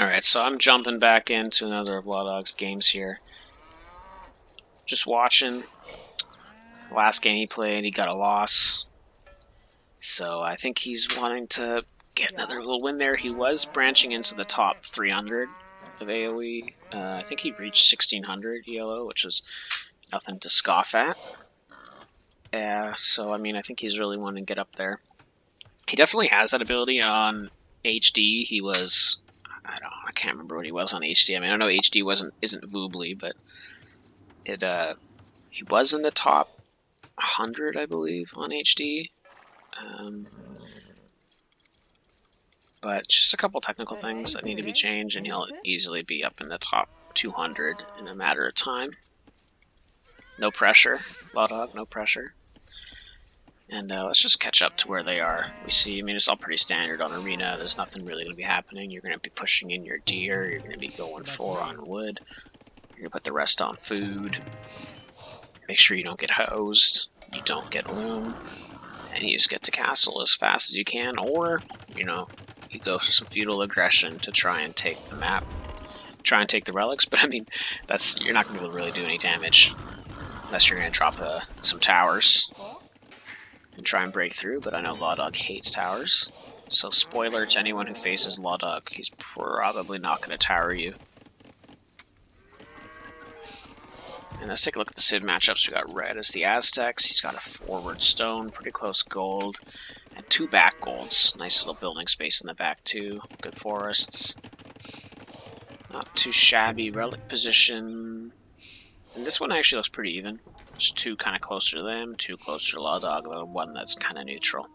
Alright, so I'm jumping back into another of Law Dog's games here. Just watching. The last game he played, he got a loss. So I think he's wanting to get another little win there. He was branching into the top 300 of AoE. I think he reached 1600 ELO, which is nothing to scoff at. So I mean, I think he's really wanting to get up there. He definitely has that ability on HD. He was, I can't remember what he was on HD. I mean, I know HD isn't Voobly, but he was in the top 100, I believe, on HD. But just a couple technical things that need to be changed, and he'll easily be up in the top 200 in a matter of time. No pressure, Law Dog, no pressure. And let's just catch up to where they are. We see, I mean, it's all pretty standard on Arena. There's nothing really going to be happening. You're going to be pushing in your deer. You're going to be going 4 on wood. You're going to put the rest on food. Make sure you don't get hosed. You don't get loom. And you just get to castle as fast as you can. Or, you know, you go for some feudal aggression to try and take the map. Try and take the relics. But, I mean, you're not going to be able to really do any damage. Unless you're going to drop some towers and try and break through, but I know Law Dog hates towers. So spoiler to anyone who faces Law Dog, he's probably not going to tower you. And let's take a look at the Civ matchups. We got red as the Aztecs. He's got a forward stone, pretty close gold, and 2 back golds. Nice little building space in the back too. Good forests. Not too shabby relic position. And this one actually looks pretty even. There's 2 kind of closer to them, 2 closer to Law Dog, the one that's kind of neutral.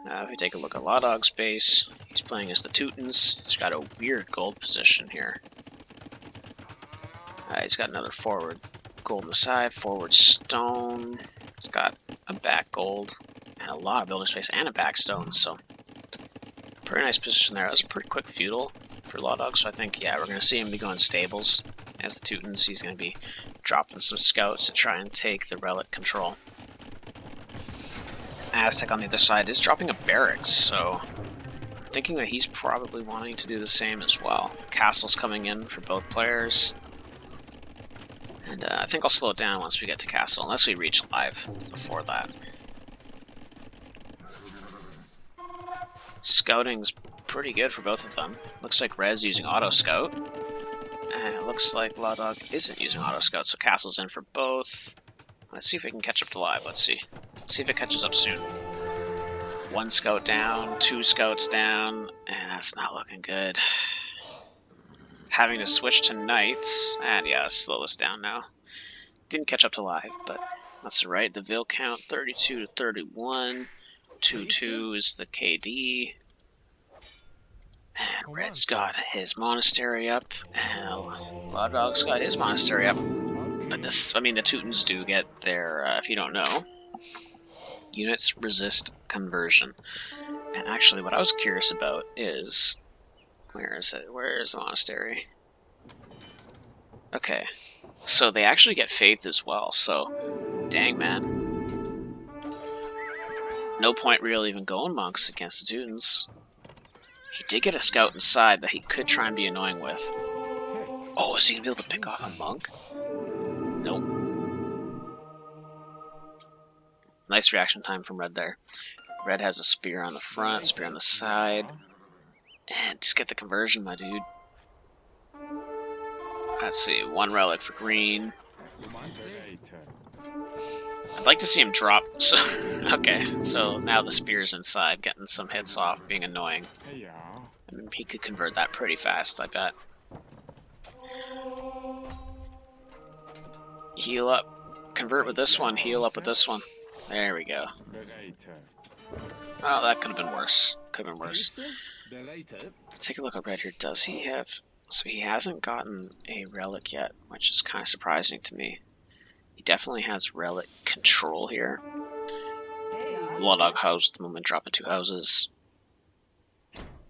If we take a look at Law Dog's base, he's playing as the Tootins. He's got a weird gold position here. He's got another forward gold on the side, forward stone. He's got a back gold, and a lot of building space, and a back stone, so pretty nice position there. That was a pretty quick feudal for Law Dog, so I think, yeah, we're going to see him be going stables. As the Tootins, he's going to be dropping some scouts to try and take the relic control. Aztec on the other side is dropping a barracks, so I'm thinking that he's probably wanting to do the same as well. Castle's coming in for both players. And I think I'll slow it down once we get to castle, unless we reach live before that. Scouting's pretty good for both of them. Looks like Red's using auto scout. And it looks like Law Dog isn't using auto scout, so castle's in for both. Let's see if it can catch up to live. Let's see. See if it catches up soon. 1 scout down, 2 scouts down, and that's not looking good. Having to switch to knights, and yeah, slow this down now. Didn't catch up to live, but that's alright. The Vil count 32 to 31. 2-2 is the KD. And Red's got his monastery up, and Law Dog's got his monastery up. But this, I mean, the Tootins do get their, if you don't know, units resist conversion. And actually, what I was curious about is, where is it? Where is the monastery? Okay, so they actually get faith as well, so, dang man. No point really even going monks against the Tootins. He did get a scout inside that he could try and be annoying with. Oh, is he going to be able to pick off a monk? Nope. Nice reaction time from Red there. Red has a spear on the front, spear on the side. And just get the conversion, my dude. Let's see, 1 relic for green. I'd like to see him drop. So, okay, so now the spear's inside, getting some hits off, being annoying. I mean, he could convert that pretty fast, I bet. Heal up. Convert with this one, heal up with this one. There we go. Oh, that could have been worse. Could have been worse. Take a look at Red here. Does he have... So he hasn't gotten a relic yet, which is kind of surprising to me. He definitely has relic control here. Law Dog house, the moment dropping 2 houses.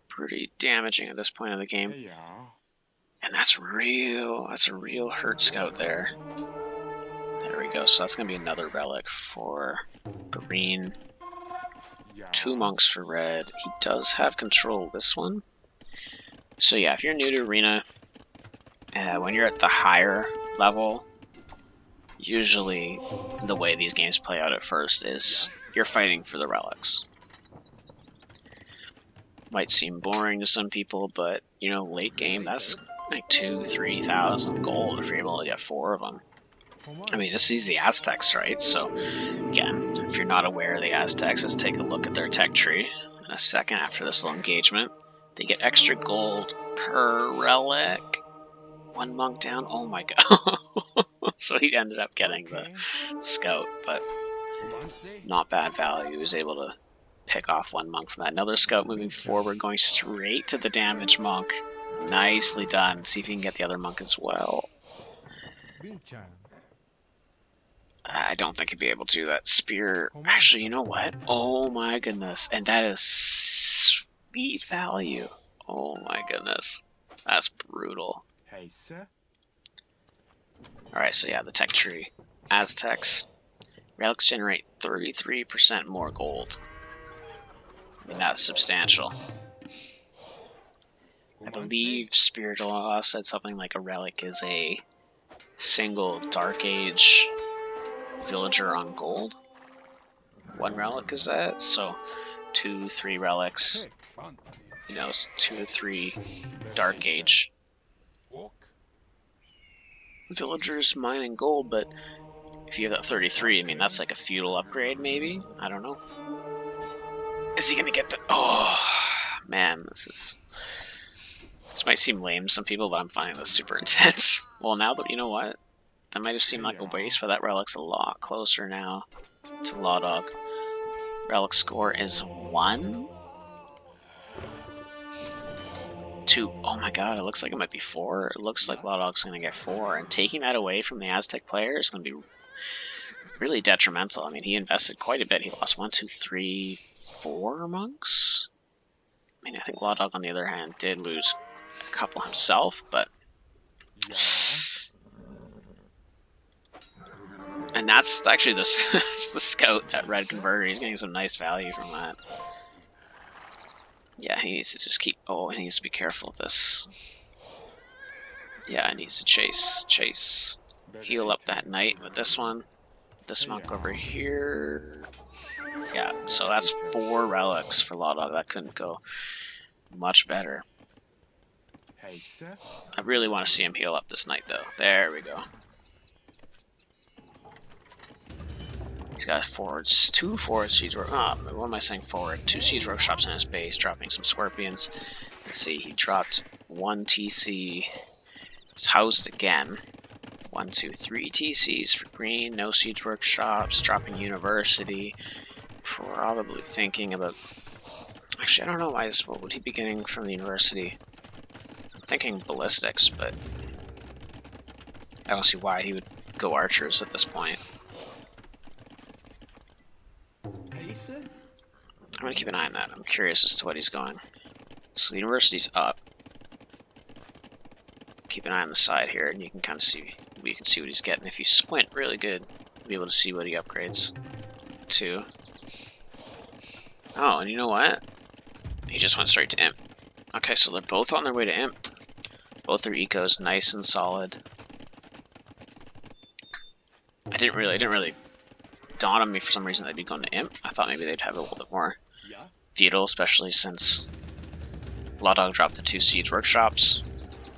Pretty damaging at this point of the game. And that's a real hurt scout there. There we go, so that's going to be another relic for green. 2 monks for red. He does have control of this one. So yeah, if you're new to Arena, when you're at the higher level, usually the way these games play out at first is you're fighting for the relics. Might seem boring to some people, but you know, late game, that's like 2,000-3,000 gold if you're able to get 4 of them. I mean, this is the Aztecs, right? So again, if you're not aware of the Aztecs, let's take a look at their tech tree in a second after this little engagement. They get extra gold per relic. 1 monk down. Oh my god. So he ended up getting the scout, but not bad value. He was able to pick off 1 monk from that. Another scout moving forward, going straight to the damage monk. Nicely done. See if you can get the other monk as well. I don't think he'd be able to. That spear. Actually, you know what? Oh my goodness. And that is sweet value. Oh my goodness. That's brutal. Alright, so yeah, the tech tree. Aztecs. Relics generate 33% more gold. I mean, that's substantial. I believe Spiritual Law said something like a relic is a single Dark Age villager on gold. 1 relic is that, so 2, 3 relics. You know, 2 to 3 Dark Age villagers mining gold, but if you have that 33, I mean, that's like a feudal upgrade, maybe? I don't know. Is he gonna get the... Oh, man, this might seem lame to some people, but I'm finding this super intense. Well, now that, you know what? That might have seemed like a waste, but that relic's a lot closer now to Law Dog. Relic score is 1? 2. Oh my god, it looks like it might be 4. It looks like Law Dog's gonna get 4, and taking that away from the Aztec player is gonna be really detrimental. I mean, he invested quite a bit. He lost 1, 2, 3, 4 monks? I mean, I think Law Dog, on the other hand, did lose a couple himself, but... And that's actually the scout at Red Converter. He's getting some nice value from that. Yeah, he needs to just keep... Oh, he needs to be careful of this. Yeah, he needs to chase. Heal up that knight with this one. This monk over here. Yeah, so that's 4 relics for Law Dog. That couldn't go much better. I really want to see him heal up this knight, though. There we go. He's got forwards, 2 forward siege work. What am I saying forward? 2 siege workshops in his base, dropping some scorpions. Let's see, he dropped 1 TC. He's housed again. 1, 2, 3 TCs for green. No siege workshops. Dropping university. Probably thinking about. Actually, I don't know why. What would he be getting from the university? I'm thinking ballistics, but I don't see why he would go archers at this point. I'm gonna keep an eye on that. I'm curious as to what he's going. So the university's up. Keep an eye on the side here, and you can kind of see. You can see what he's getting. If you squint really good, you'll be able to see what he upgrades to. Oh, and you know what? He just went straight to Imp. Okay, so they're both on their way to Imp. Both their ecos nice and solid. It didn't really dawn on me for some reason they'd be going to Imp. I thought maybe they'd have a little bit more feudal, especially since Law Dog dropped the 2 siege workshops.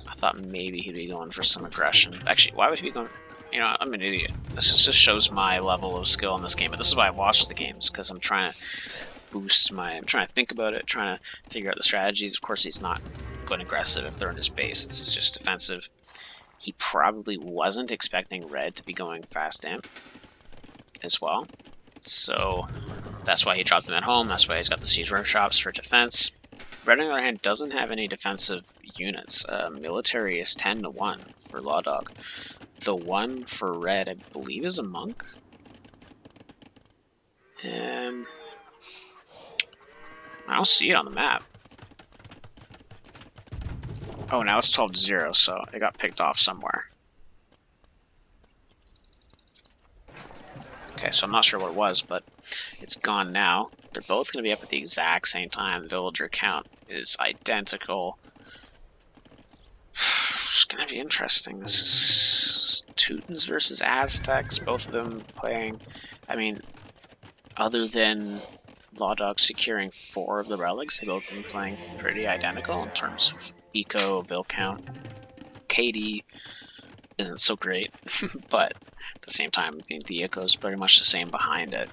I thought maybe he'd be going for some aggression. Actually, why would he be going? You know, I'm an idiot. This just shows my level of skill in this game, but this is why I watch the games, because I'm trying to boost my... I'm trying to think about it, trying to figure out the strategies. Of course, he's not going aggressive if they're in his base. This is just defensive. He probably wasn't expecting Red to be going fast Imp as well. So that's why he dropped them at home. That's why he's got the siege workshops for defense. Red, on the other hand, doesn't have any defensive units. Military is 10 to 1 for Law Dog. The 1 for Red, I believe, is a monk. I don't see it on the map. Oh, now it's 12 to 0, so it got picked off somewhere. Okay, so I'm not sure what it was, but it's gone now. They're both going to be up at the exact same time. The villager count is identical. It's gonna be interesting. This is Tootins versus Aztecs, both of them playing. I mean, other than Law Dog securing 4 of the relics, they both been playing pretty identical in terms of eco, bill count. KD isn't so great, but at the same time, I mean, the eco is pretty much the same behind it.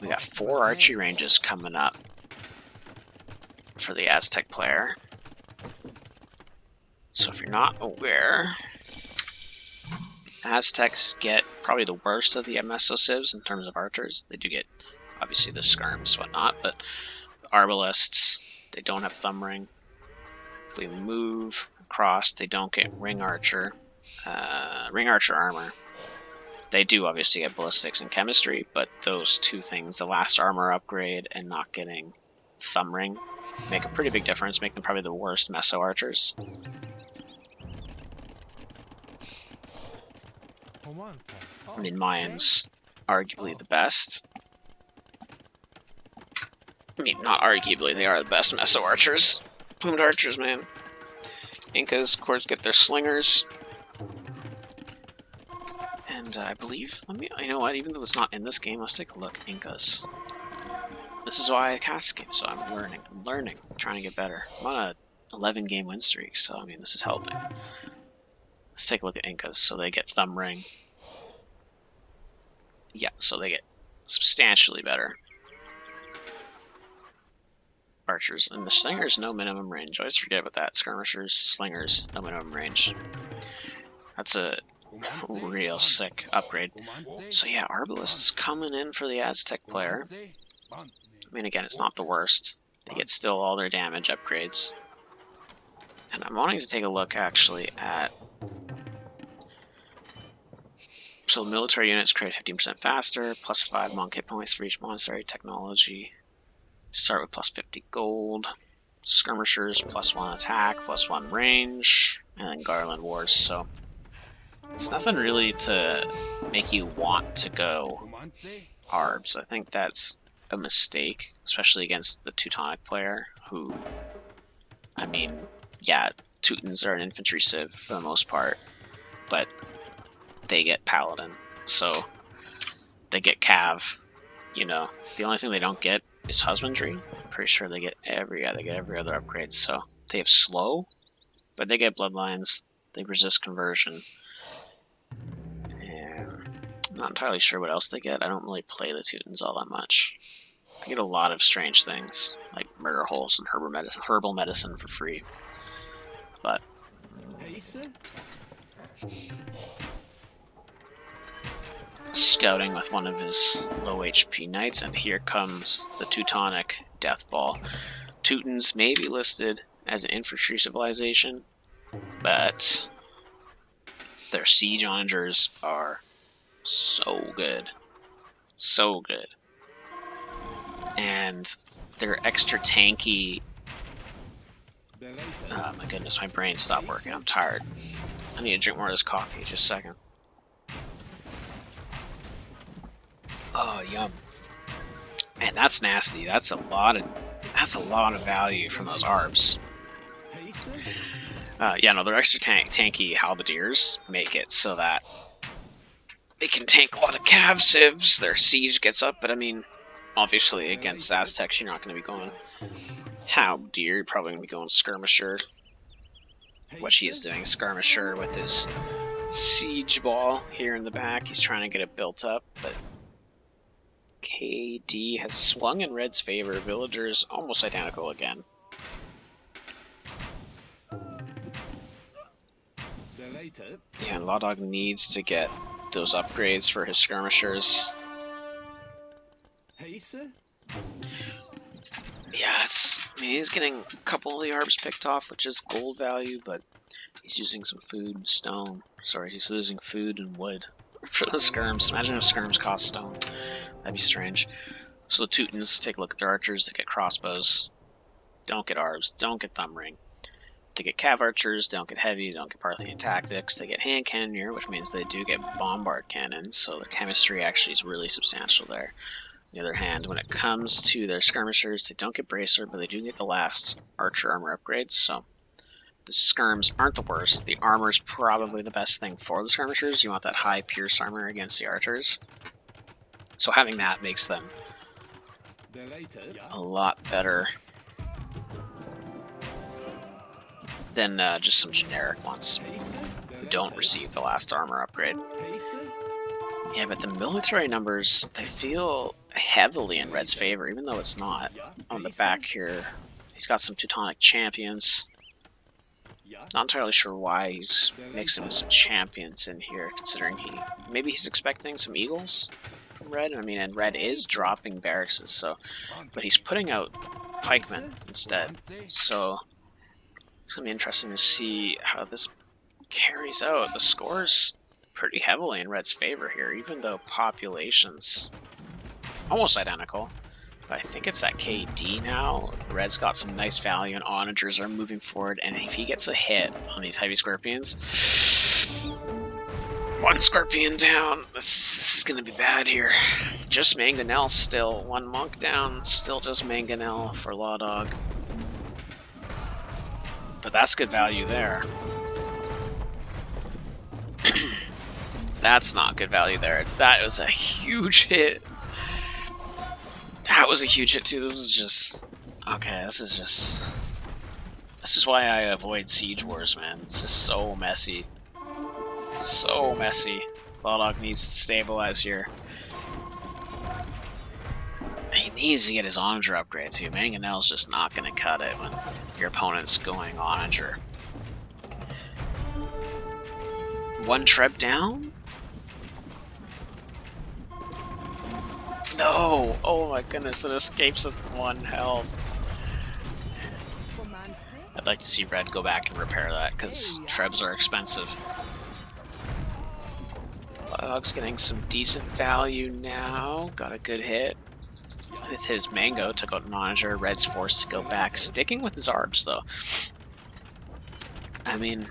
We got 4 archery ranges coming up for the Aztec player. So if you're not aware, Aztecs get probably the worst of the MSO civs in terms of archers. They do get, obviously, the skirms, whatnot, but the arbalists, they don't have thumb ring. If we move across, they don't get ring archer armor. They do obviously get ballistics and chemistry, but those 2 things, the last armor upgrade and not getting thumb ring, make a pretty big difference, make them probably the worst meso archers. I mean, Mayans, arguably the best. I mean, not arguably, they are the best meso archers. Plumed archers, man. Incas, of course, get their slingers. And I believe, you know what, even though it's not in this game, let's take a look. Incas. This is why I cast game, so I'm learning, trying to get better. I'm on a 11 game win streak, so I mean, this is helping. Let's take a look at Incas. So they get thumb ring. Yeah, so they get substantially better. Archers. And the slingers, no minimum range. I always forget about that. Skirmishers, slingers, no minimum range. That's a real sick upgrade. So yeah, arbalists coming in for the Aztec player. I mean, again, it's not the worst. They get still all their damage upgrades. And I'm wanting to take a look, actually, at... So military units create 15% faster, plus 5 monk hit points for each monastery technology. Start with plus 50 gold. Skirmishers, plus 1 attack, plus 1 range, and then Garland Wars. So it's nothing really to make you want to go Arbs. I think that's a mistake, especially against the Teutonic player, who, I mean, yeah, Tootins are an infantry civ for the most part, but they get Paladin, so they get Cav, you know. The only thing they don't get is Husbandry. I'm pretty sure they get every other upgrade, so they have Slow, but they get Bloodlines, they resist conversion, and I'm not entirely sure what else they get. I don't really play the Tootins all that much. They get a lot of strange things, like murder holes and herbal medicine for free, but... Scouting with one of his low HP knights, and here comes the Teutonic Death Ball. Tootins may be listed as an infantry civilization, but their siege onagers are so good. So good. And they're extra tanky. Oh my goodness, my brain stopped working. I'm tired. I need to drink more of this coffee. Just a second. Oh, yum. Man, that's nasty. That's a lot of value from those arbs. Yeah, no, their extra tanky halberdiers make it so that they can tank a lot of cav civs. Their siege gets up, but I mean, obviously against Aztecs, you're not going to be going halberdier. You're probably going to be going skirmisher. What she is doing, skirmisher with his siege ball here in the back. He's trying to get it built up, but KD has swung in Red's favor. Villagers almost identical again. Yeah, and Lawdog needs to get those upgrades for his skirmishers. Yeah, I mean, he's getting a couple of the arbs picked off, which is gold value, but he's using some food and stone. Sorry, he's losing food and wood for the skirms. Imagine if skirms cost stone. That'd be strange. So the Tootins, take a look at their archers. They get crossbows. Don't get arbs. Don't get thumb ring. They get cav archers. They don't get heavy. They don't get Parthian tactics. They get hand cannoneer, which means they do get bombard cannons. So their chemistry actually is really substantial there. On the other hand, when it comes to their skirmishers, they don't get bracer, but they do get the last archer armor upgrades. So The skirms aren't the worst. The armor's probably the best thing for the skirmishers. You want that high pierce armor against the archers. So having that makes them a lot better than just some generic ones who don't receive the last armor upgrade. Yeah, but the military numbers, they feel heavily in Red's favor, even though it's not. On the back here, he's got some Teutonic champions. Not entirely sure why he's mixing with some champions in here, considering maybe he's expecting some eagles from Red. I mean, and Red is dropping barracks, so, but he's putting out pikemen instead. So it's gonna be interesting to see how this carries out. The score's pretty heavily in Red's favor here, even though population's almost identical. But I think it's at KD now. Red's got some nice value, and onagers are moving forward, and if he gets a hit on these heavy scorpions, one scorpion down, this is gonna be bad here. Just Mangonel still, one monk down, still just Mangonel for Law Dog. But that's good value there. That's not good value there. That was a huge hit. That was a huge hit too. This is just okay. This is why I avoid siege wars, man. It's just so messy. So messy. Lawdog needs to stabilize here. He needs to get his onager upgrade too. Mangonel's just not gonna cut it when your opponent's going onager. One treb down? No! Oh my goodness, it escapes with 1 health. I'd like to see Red go back and repair that, because trebs are expensive. Dog's getting some decent value now. Got a good hit with his mango. Took out an onager. Red's forced to go back. Sticking with his arbs, though. I mean...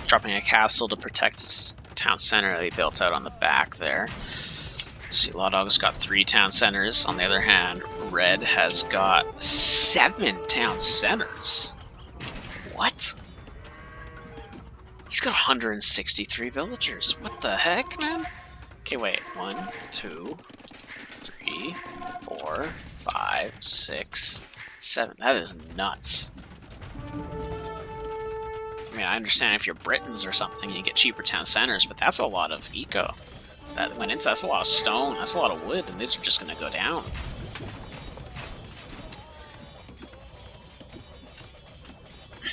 dropping a castle to protect his town center that he built out on the back there. See, Lawdog's got 3 town centers. On the other hand, Red has got 7 town centers. What? He's got 163 villagers. What the heck, man? Okay, wait. 1, 2, 3, 4, 5, 6, 7. That is nuts. I mean, I understand if you're Britons or something, you get cheaper town centers, but that's a lot of eco. That went into, that's a lot of stone, that's a lot of wood, and these are just going to go down.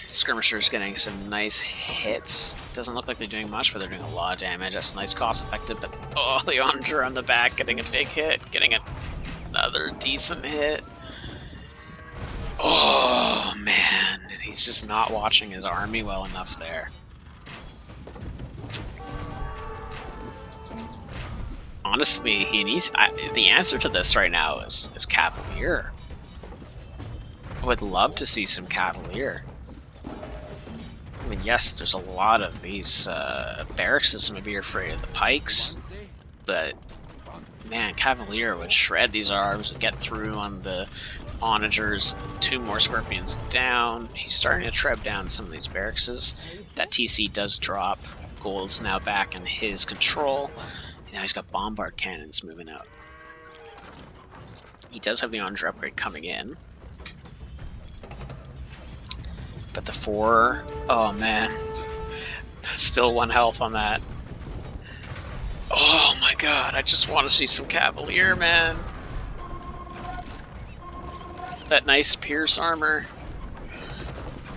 Skirmishers getting some nice hits. Doesn't look like they're doing much, but they're doing a lot of damage. That's nice, cost effective, but oh, the onager on the back getting a big hit, getting another decent hit. Oh, man. He's just not watching his army well enough there. Honestly, he needs... the answer to this right now is Cavalier. I would love to see some Cavalier. I mean, yes, there's a lot of these barracks. Some of you are afraid of the pikes, but man, Cavalier would shred these arms and get through on the onagers. 2 more scorpions down. He's starting to treb down some of these barracks. That TC does drop. Gold's now back in his control. Now he's got bombard cannons moving out. He does have the onager upgrade coming in. But the 4... oh man. That's still 1 health on that. Oh my god, I just want to see some Cavalier, man. That nice pierce armor.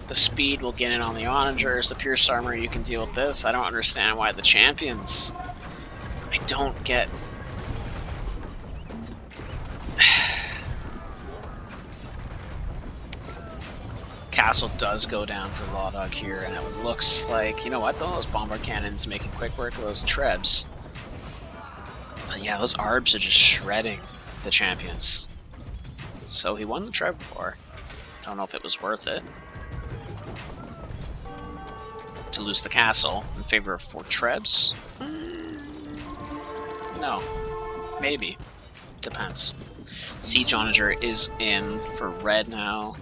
The speed will get in on the onagers. The pierce armor, you can deal with this. I don't understand why the champions... I don't get... Castle does go down for Lawdog here, and it looks like... you know what though? Those bombard cannons making quick work of those trebs. But yeah, those arbs are just shredding the champions. So he won the treb war. Don't know if it was worth it to lose the castle in favor of 4 trebs. No, maybe. Depends. Siege Onager is in for red now.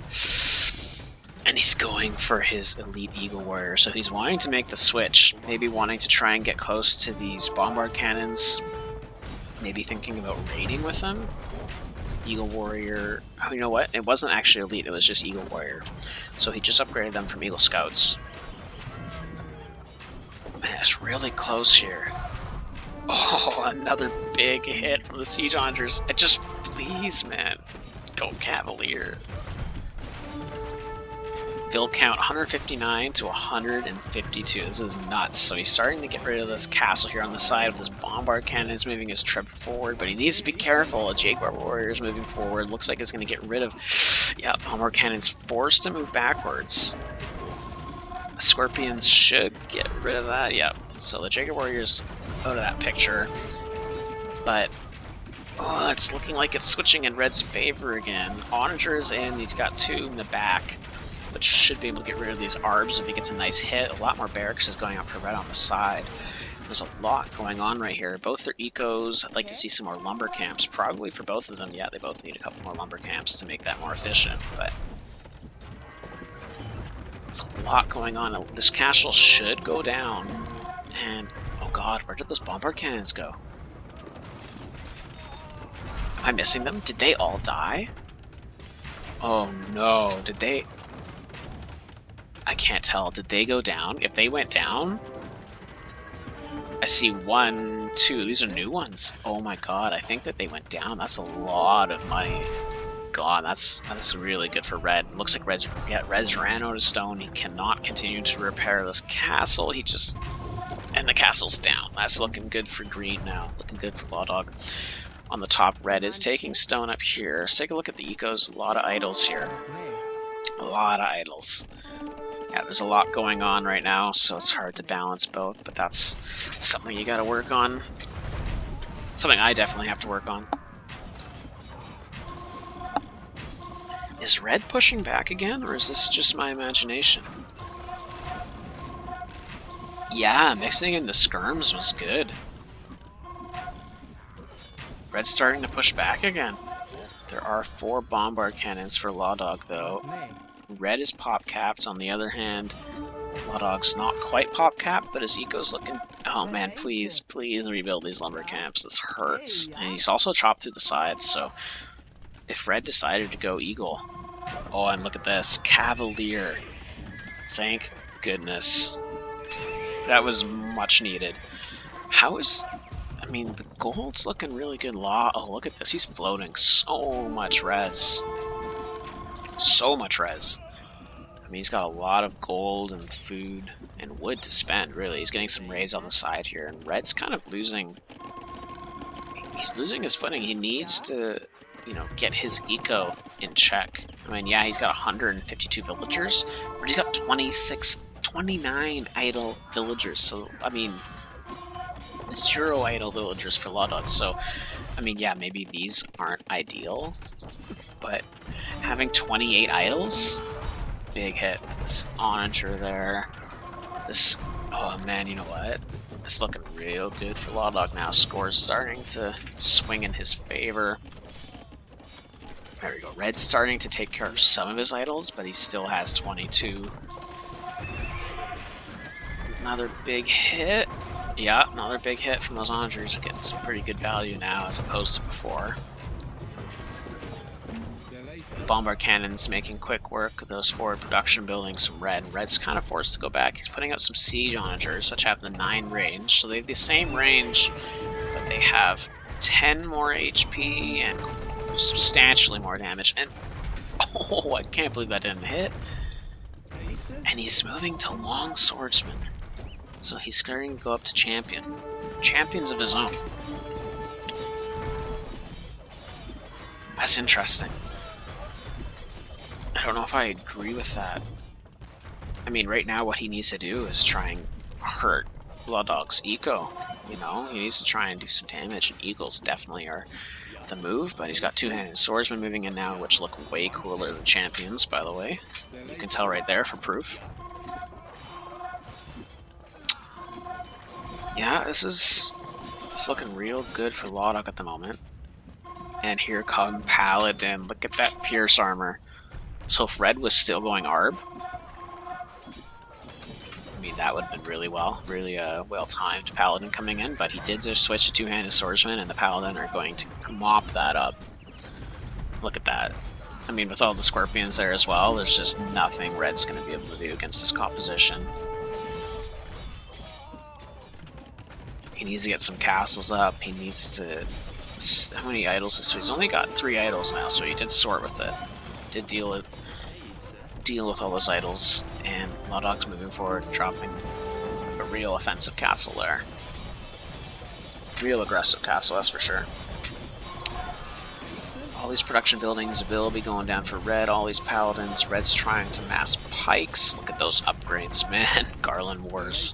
And he's going for his Elite Eagle Warrior. So he's wanting to make the switch. Maybe wanting to try and get close to these Bombard Cannons. Maybe thinking about raiding with them. Eagle Warrior. Oh, you know what? It wasn't actually Elite, it was just Eagle Warrior. So he just upgraded them from Eagle Scouts. Man, it's really close here. Oh, another big hit from the Siege Onagers. Just please, man. Go Cavalier. Fill count 159 to 152. This is nuts. So he's starting to get rid of this castle here on the side with this Bombard Cannon. Is moving his trip forward, but he needs to be careful. A Jaguar Warrior is moving forward. Looks like it's going to get rid of... Yeah, Bombard Cannon's forced to move backwards. Scorpions should get rid of that. Yep. So the Jaguar Warrior's out of that picture. But... oh, it's looking like it's switching in Red's favor again. Onager's in. He's got 2 in the back, which should be able to get rid of these arbs if he gets a nice hit. A lot more barracks is going up for red on the side. There's a lot going on right here. Both their ecos. I'd like to see some more lumber camps, probably for both of them. Yeah, they both need a couple more lumber camps to make that more efficient, but it's a lot going on. This castle should go down, and oh god, where did those Bombard Cannons go? Am I missing them? Did they all die? Oh no, did they... I can't tell. Did they go down? If they went down... I see 1, 2. These are new ones. Oh my god, I think that they went down. That's a lot of money. God, that's really good for Red. Looks like Red's ran out of stone. He cannot continue to repair this castle. He just... and the castle's down. That's looking good for Green now. Looking good for Law Dog. On the top, Red is taking stone up here. Let's take a look at the ecos. A lot of idols here. A lot of idols. Yeah, there's a lot going on right now, so it's hard to balance both, but that's something you gotta work on. Something I definitely have to work on. Is Red pushing back again, or is this just my imagination? Yeah, mixing in the skirms was good. Red's starting to push back again. There are 4 Bombard Cannons for Law Dog, though. Red is pop capped. On the other hand, Law Dog's not quite pop capped, but his eco's looking... oh man, please, please rebuild these lumber camps. This hurts. And he's also chopped through the sides, so if Red decided to go Eagle... oh, and look at this. Cavalier. Thank goodness. That was much needed. How is... I mean, the gold's looking really good. Oh, look at this. He's floating so much res. So much res. I mean, he's got a lot of gold and food and wood to spend, really. He's getting some raids on the side here, and Red's kind of losing... he's losing his footing. He needs to, you know, get his eco in check. I mean, yeah, he's got 152 villagers, but he's got 29 idle villagers. So, I mean... 0 idle villagers for Law Dog, so I mean, yeah, maybe these aren't ideal, but having 28 idols, big hit. This Onager there, this, oh man, you know what? It's looking real good for Law Dog now. Score's starting to swing in his favor. There we go. Red's starting to take care of some of his idols, but he still has 22. Another big hit. Yeah, another big hit from those Onagers. Getting some pretty good value now as opposed to before. Bombard Cannons making quick work of those forward production buildings from Red. Red's kind of forced to go back. He's putting out some Siege Onagers, which have the 9 range. So they have the same range, but they have 10 more HP and substantially more damage. And oh, I can't believe that didn't hit. And he's moving to Long Swordsman. So he's starting to go up to Champion. Champions of his own. That's interesting. I don't know if I agree with that. I mean, right now what he needs to do is try and hurt Blood Dog's eco. You know, he needs to try and do some damage, and Eagles definitely are the move, but he's got 2-handed swordsmen moving in now, which look way cooler than champions, by the way. You can tell right there for proof. Yeah, it's looking real good for Law Dog at the moment. And here come Paladin. Look at that Pierce armor. So if red was still going ARB, I mean, that would have been really well-timed Paladin coming in, but he did just switch to two-handed swordsman, and the Paladin are going to mop that up. Look at that. I mean, with all the scorpions there as well, there's just nothing red's going to be able to do against this composition. He needs to get some castles up. He needs to... How many idols is he's only got 3 idols now, so he did sort with it. Did deal with all those idols, and Lawdog's moving forward, dropping a real offensive castle there. Real aggressive castle, that's for sure. All these production buildings will be going down for red, all these paladins. Red's trying to mass pikes. Look at those upgrades, man. Garland Wars.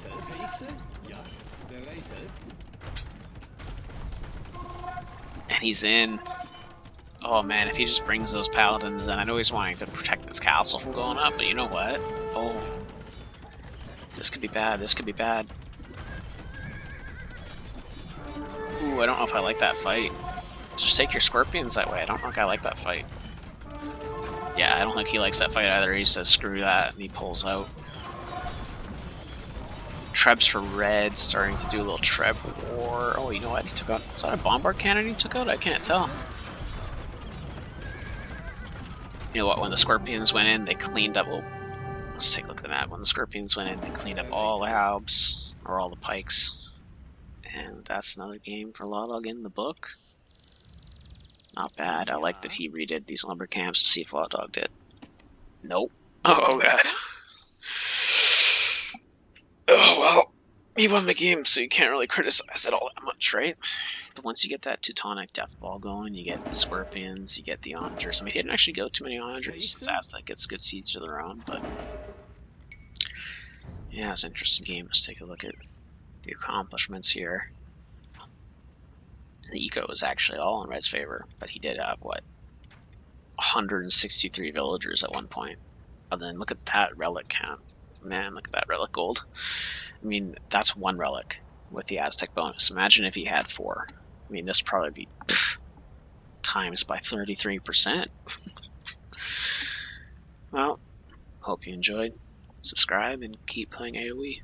And he's in. Oh man, if he just brings those paladins in, I know he's wanting to protect this castle from going up, but you know what? Oh. This could be bad, this could be bad. Ooh, I don't know if I like that fight. Just take your scorpions that way. I don't think I like that fight. Yeah, I don't think he likes that fight either. He says screw that, and he pulls out. Trebs for red, starting to do a little Treb war. Oh, you know what? He took out... Is that a bombard cannon he took out? I can't tell. You know what? When the scorpions went in, they cleaned up... Oh, let's take a look at the map. When the scorpions went in, they cleaned up all the halbs, or all the pikes. And that's another game for Lawdog in the book. Not bad. I like that he redid these lumber camps to see if Lawdog did. Nope. Oh god. Oh well. He won the game, so you can't really criticize it all that much, right? But once you get that Teutonic Death Ball going, you get the Scorpions, you get the Onagers. I mean, he didn't actually go too many Onagers since Aztec gets good seeds of their own, but... Yeah, it's an interesting game. Let's take a look at the accomplishments here. The eco was actually all in Red's favor, but he did have, what, 163 villagers at one point. And then look at that relic count. Man, look at that relic gold. I mean, that's one relic with the Aztec bonus. Imagine if he had 4. I mean, this would probably be times by 33%. Well, hope you enjoyed. Subscribe and keep playing AoE.